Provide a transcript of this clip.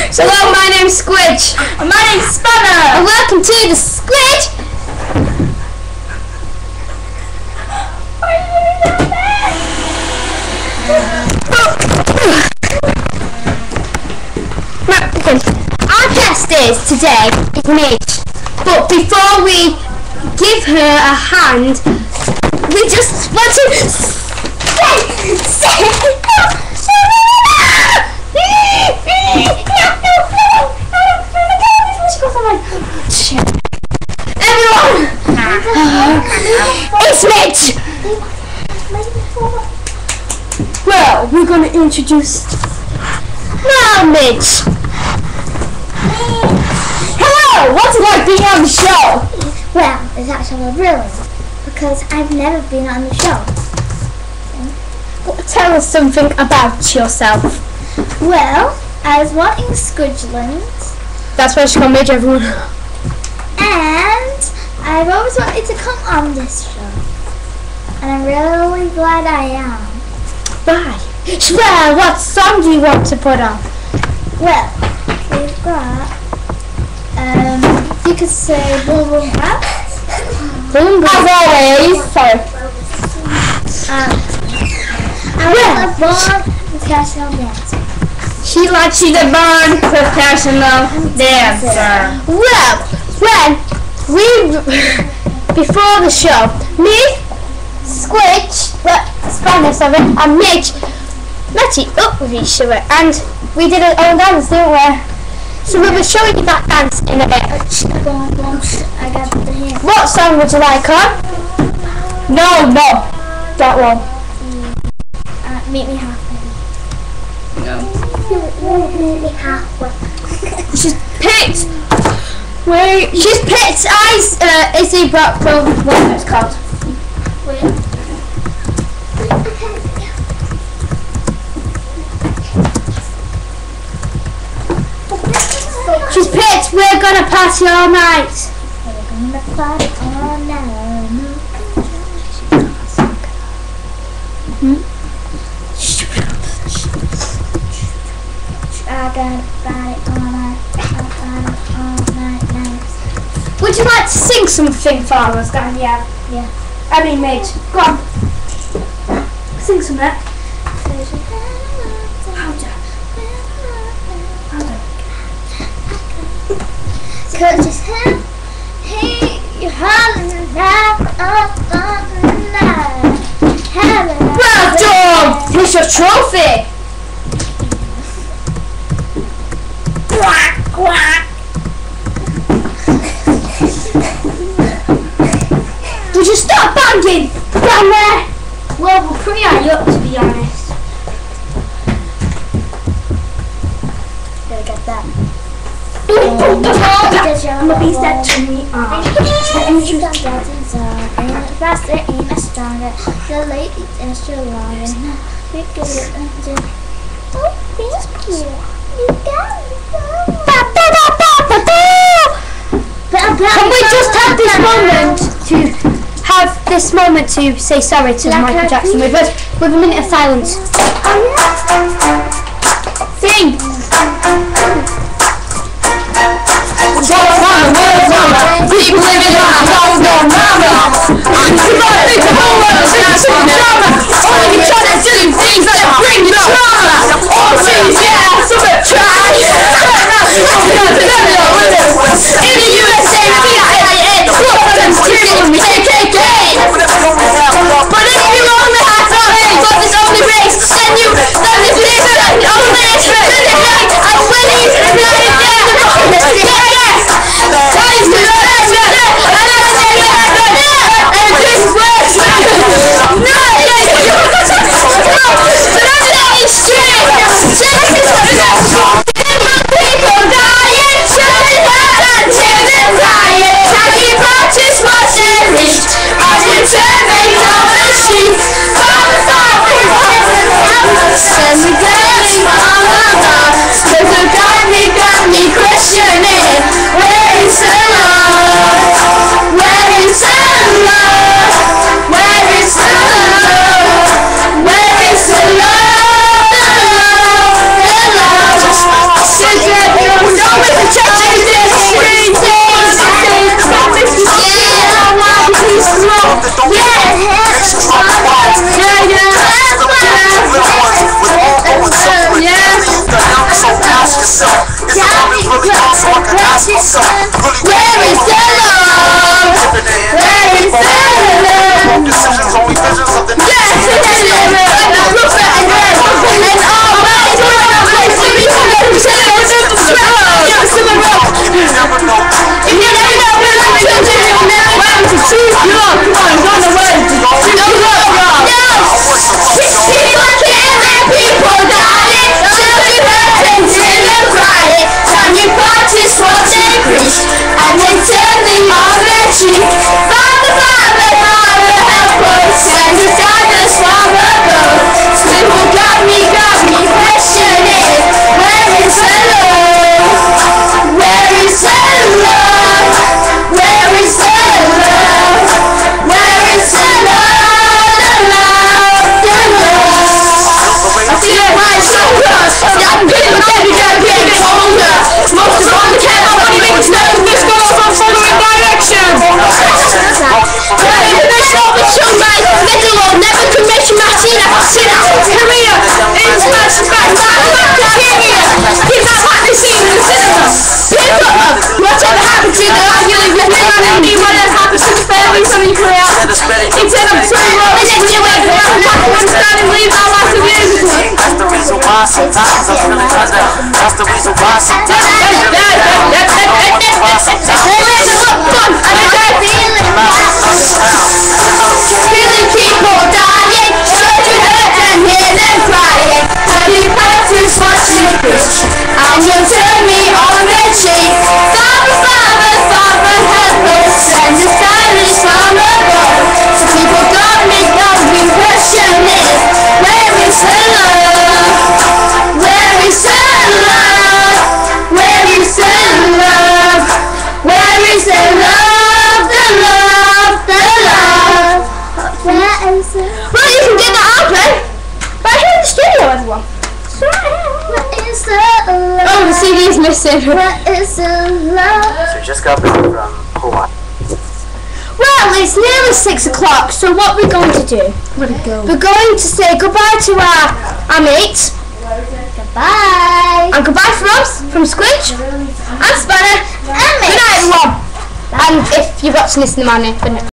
Hello, my name's Squidge. And my name's Spanner. And welcome to the Squidge. Our guest today is Midge. But before we give her a hand, we just want to everyone, it's Midge. Well, we're going to introduce now Midge. Hello, what's it like being on the show? Well, it's actually brilliant because I've never been on the show. Tell us something about yourself. Well, I was born in Scotland. That's why she's called Midge, everyone. And I've always wanted to come on this show. And I'm really glad I am. Why? Well, what song do you want to put on? Well, we've got, you could say Boom Boom Rap. Boom Boom. As always. Sorry. I was a born professional dancer. She's a born professional dancer. Well, before the show, me, Squidge, Spanish of it, and Midge met up with each other, and we did our own dance, didn't we? So we'll be showing you that dance in a bit. I got the hint. What song would you like on? No, that one. Meet me halfway. No. Meet me halfway. She's picked Izzy Brockville, what it's called. Wait. She's picked We're Gonna Party All Night. We're gonna party all night. I gotta party all night. Would you like to sing something for us, Dan? Yeah. I mean, Midge. Go on. Sing something. Could just hey, you're hollering out Well done! Here's your trophy! Quack, quack! Would you stop banging down there? Well, we're pretty high up, to be honest. Gotta get that. I'm gonna be set to me faster and stronger. The lady is stronger. We get it under. Oh, thank you. You got it. Can we just have this moment to say sorry to Michael Jackson with a minute of silence? Sing! People living in a house, no mama. Somebody the whole world is some drama. All you trying to do things that bring you trauma. Oh jeez, yeah, so much trash. In the USA, CIA, Clubs, KKK. But if you only have something, but there's only race, then you, then it's different, only it's different. I'm winning, It's ask yourself, is the love is really gone so I can ask myself, Where is the love? Where is the love? decisions, only visions of the next. Yes, and all bodies were not placed to be You never know. if you never know where the children will never learn to choose your love. Come on, it's on the way. No love. No. People kill and people die. Children hurt and children cry. Time you practice what they preach, and they turn the other cheek. Father, Father, Father, help us. Send us guidance from above. People got me questioning. Where is the love? Where is the love? Where is the love? Where is the love? The love, the love. I feel my shoulder. I'm getting older. Most of all the cat nobody makes no this goes from following direction. Never commission machine. Sit out career. International back material. Keep that magazine in the cinema. Pick up. Whatever happened to the life you live with me, whatever happened to the family, something you create. Instead of two roles, and you wait for understand and leave our life to be able to. That's the reason why sometimes I'm feeling down. That's the reason why sometimes I'm feeling Feeling people dying, children hurt and hear them crying. Have you practiced what you preach? And you turn me on the cheek. Father, Father, Father, help us. Send us guidance from above. So people got me questioning. Where is the love? Where is the love? Where is the love? Where is the love? The love, the love. Where is it? Well, you can do that outro. Right here in the studio, everyone. What is the love? Oh, the CD is missing. What is the love? So just got back from Hawaii. Well, it's nearly 6 o'clock, so what we're going to do? We're going to say goodbye to our mates. Goodbye. And goodbye from us, from Squidge, and Spanner, And me. good night, everyone. And if you've got to listen to my name, good night.